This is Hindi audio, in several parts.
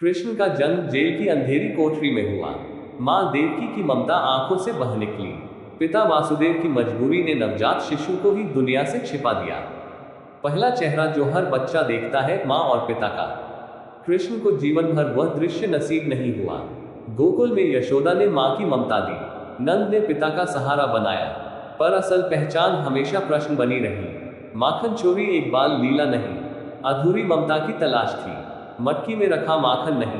कृष्ण का जन्म जेल की अंधेरी कोठरी में हुआ। मां देवकी की ममता आंखों से बह निकली। पिता वासुदेव की मजबूरी ने नवजात शिशु को ही दुनिया से छिपा दिया। पहला चेहरा जो हर बच्चा देखता है, मां और पिता का। कृष्ण को जीवन भर वह दृश्य नसीब नहीं हुआ। गोकुल में यशोदा ने मां की ममता दी, नंद ने पिता का सहारा बनाया, पर असल पहचान हमेशा प्रश्न बनी रही। माखन चोरी एक बाल लीला नहीं, अधूरी ममता की तलाश थी। मटकी में रखा माखन नहीं,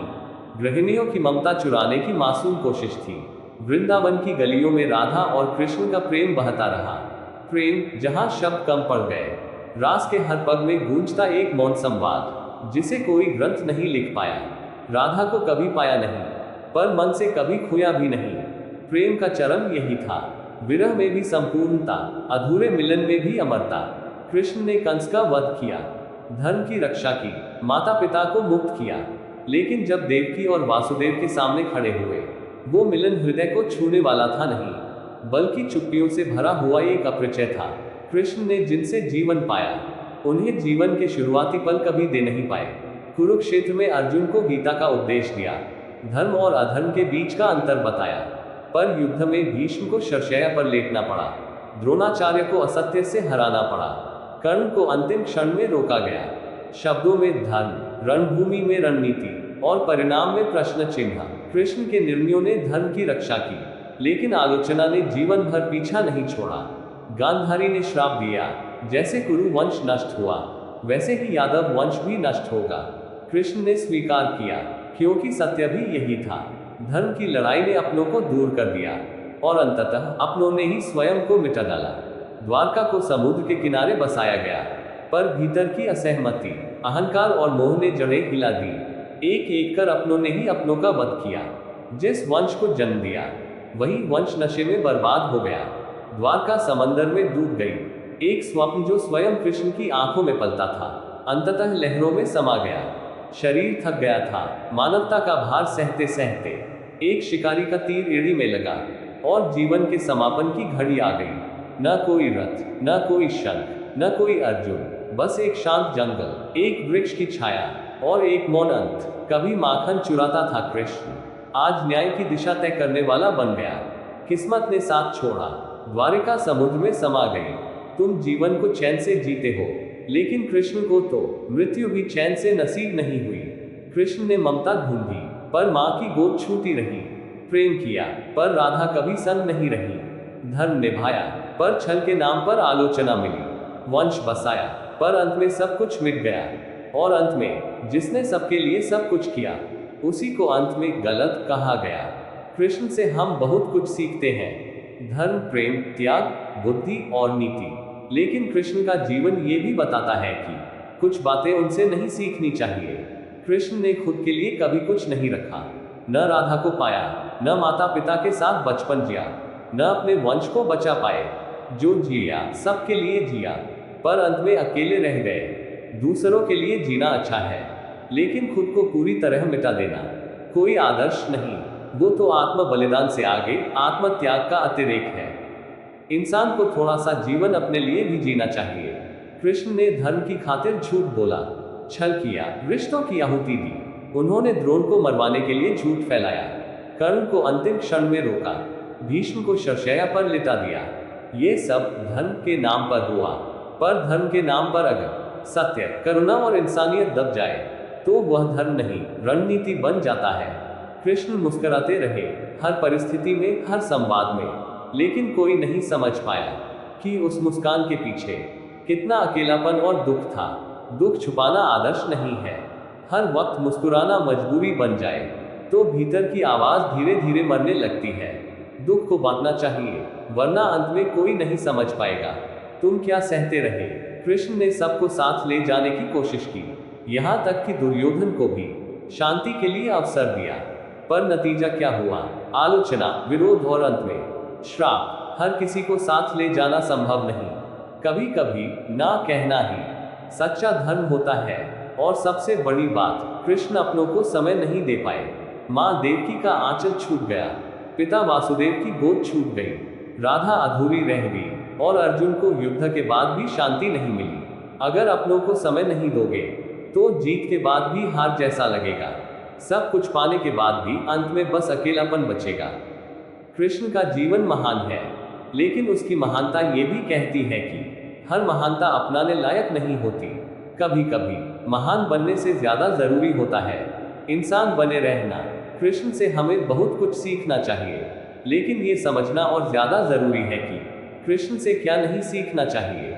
गृहिणियों की ममता चुराने की मासूम कोशिश थी। वृंदावन की गलियों में राधा और कृष्ण का प्रेम बहता रहा। प्रेम जहां शब्द कम पड़ गए। रास के हर पग में गूंजता एक मौन संवाद, जिसे कोई ग्रंथ नहीं लिख पाया। राधा को कभी पाया नहीं, पर मन से कभी खोया भी नहीं। प्रेम का चरम यही था, विरह में भी संपूर्णता, अधूरे मिलन में भी अमरता। कृष्ण ने कंस का वध किया, धर्म की रक्षा की, माता पिता को मुक्त किया। लेकिन जब देवकी और वासुदेव के सामने खड़े हुए, वो मिलन हृदय को छूने वाला था नहीं, बल्कि चुप्पियों से भरा हुआ एक अपरिचय था। कृष्ण ने जिनसे जीवन पाया, उन्हें जीवन के शुरुआती पल कभी दे नहीं पाए। कुरुक्षेत्र में अर्जुन को गीता का उपदेश दिया, धर्म और अधर्म के बीच का अंतर बताया, पर युद्ध में भीष्म को शरशैया पर लेटना पड़ा, द्रोणाचार्य को असत्य से हराना पड़ा, कर्ण को अंतिम क्षण में रोका गया। शब्दों में धर्म, रणभूमि में रणनीति और परिणाम में प्रश्न चिन्ह। कृष्ण के निर्णयों ने धर्म की रक्षा की, लेकिन आलोचना ने जीवन भर पीछा नहीं छोड़ा। गांधारी ने श्राप दिया, जैसे कुरु वंश नष्ट हुआ, वैसे ही यादव वंश भी नष्ट होगा। कृष्ण ने स्वीकार किया, क्योंकि सत्य भी यही था। धर्म की लड़ाई ने अपनों को दूर कर दिया, और अंततः अपनों ने ही स्वयं को मिटा डाला। द्वारका को समुद्र के किनारे बसाया गया, पर भीतर की असहमति, अहंकार और मोह ने जड़ें हिला दी। एक एक कर अपनों ने ही अपनों का वध किया। जिस वंश को जन्म दिया, वही वंश नशे में बर्बाद हो गया। द्वारका समंदर में डूब गई। एक स्वप्न जो स्वयं कृष्ण की आंखों में पलता था, अंततः लहरों में समा गया। शरीर थक गया था, मानवता का भार सहते सहते। एक शिकारी का तीर एड़ी में लगा, और जीवन के समापन की घड़ी आ गई। न कोई रथ, न कोई शंख, न कोई अर्जुन, बस एक शांत जंगल, एक वृक्ष की छाया और एक मौन अंत। कभी माखन चुराता था कृष्ण, आज न्याय की दिशा तय करने वाला बन गया। किस्मत ने साथ छोड़ा, द्वारिका समुद्र में समा गई। तुम जीवन को चैन से जीते हो, लेकिन कृष्ण को तो मृत्यु भी चैन से नसीब नहीं हुई। कृष्ण ने ममता ढूंढी, पर मां की गोद छूती रही। प्रेम किया, पर राधा कभी संग नहीं रही। धर्म निभाया, पर छल के नाम पर आलोचना मिली। वंश बसाया, पर अंत में सब कुछ मिट गया। और अंत में जिसने सबके लिए सब कुछ किया, उसी को अंत में गलत कहा गया। कृष्ण से हम बहुत कुछ सीखते हैं, धर्म, प्रेम, त्याग, बुद्धि और नीति। लेकिन कृष्ण का जीवन ये भी बताता है कि कुछ बातें उनसे नहीं सीखनी चाहिए। कृष्ण ने खुद के लिए कभी कुछ नहीं रखा, न राधा को पाया, न माता पिता के साथ बचपन जिया, न अपने वंश को बचा पाए। जो जिया सबके लिए जिया, पर अंत में अकेले रह गए। दूसरों के लिए जीना अच्छा है, लेकिन खुद को पूरी तरह मिटा देना कोई आदर्श नहीं। वो तो आत्म बलिदान से आगे आत्म त्याग का अतिरेक है। इंसान को थोड़ा सा जीवन अपने लिए भी जीना चाहिए। कृष्ण ने धर्म की खातिर झूठ बोला, छल किया, रिश्तों की आहुति दी। उन्होंने द्रोण को मरवाने के लिए झूठ फैलाया, कर्ण को अंतिम क्षण में रोका, भीष्म को शरशैया पर लिटा दिया। ये सब धर्म के नाम पर हुआ, पर धर्म के नाम पर अगर सत्य, करुणा और इंसानियत दब जाए, तो वह धर्म नहीं, रणनीति बन जाता है। कृष्ण मुस्कुराते रहे, हर परिस्थिति में, हर संवाद में, लेकिन कोई नहीं समझ पाया कि उस मुस्कान के पीछे कितना अकेलापन और दुख था। दुख छुपाना आदर्श नहीं है। हर वक्त मुस्कुराना मजबूरी बन जाए, तो भीतर की आवाज धीरे धीरे मरने लगती है। दुख को बांटना चाहिए, वरना अंत में कोई नहीं समझ पाएगा तुम क्या सहते रहे। कृष्ण ने सबको साथ ले जाने की कोशिश की, यहाँ तक कि दुर्योधन को भी शांति के लिए अवसर दिया, पर नतीजा क्या हुआ? आलोचना, विरोध और अंत में श्राप। हर किसी को साथ ले जाना संभव नहीं, कभी कभी ना कहना ही सच्चा धर्म होता है। और सबसे बड़ी बात, कृष्ण अपनों को समय नहीं दे पाए। मां देवकी का आंचल छूट गया, पिता वासुदेव की गोद छूट गई, राधा अधूरी रह गई, और अर्जुन को युद्ध के बाद भी शांति नहीं मिली। अगर अपनों को समय नहीं दोगे, तो जीत के बाद भी हार जैसा लगेगा। सब कुछ पाने के बाद भी अंत में बस अकेलापन बचेगा। कृष्ण का जीवन महान है, लेकिन उसकी महानता ये भी कहती है कि हर महानता अपनाने लायक नहीं होती। कभी कभी महान बनने से ज्यादा जरूरी होता है इंसान बने रहना। कृष्ण से हमें बहुत कुछ सीखना चाहिए, लेकिन ये समझना और ज्यादा जरूरी है कि कृष्ण से क्या नहीं सीखना चाहिए।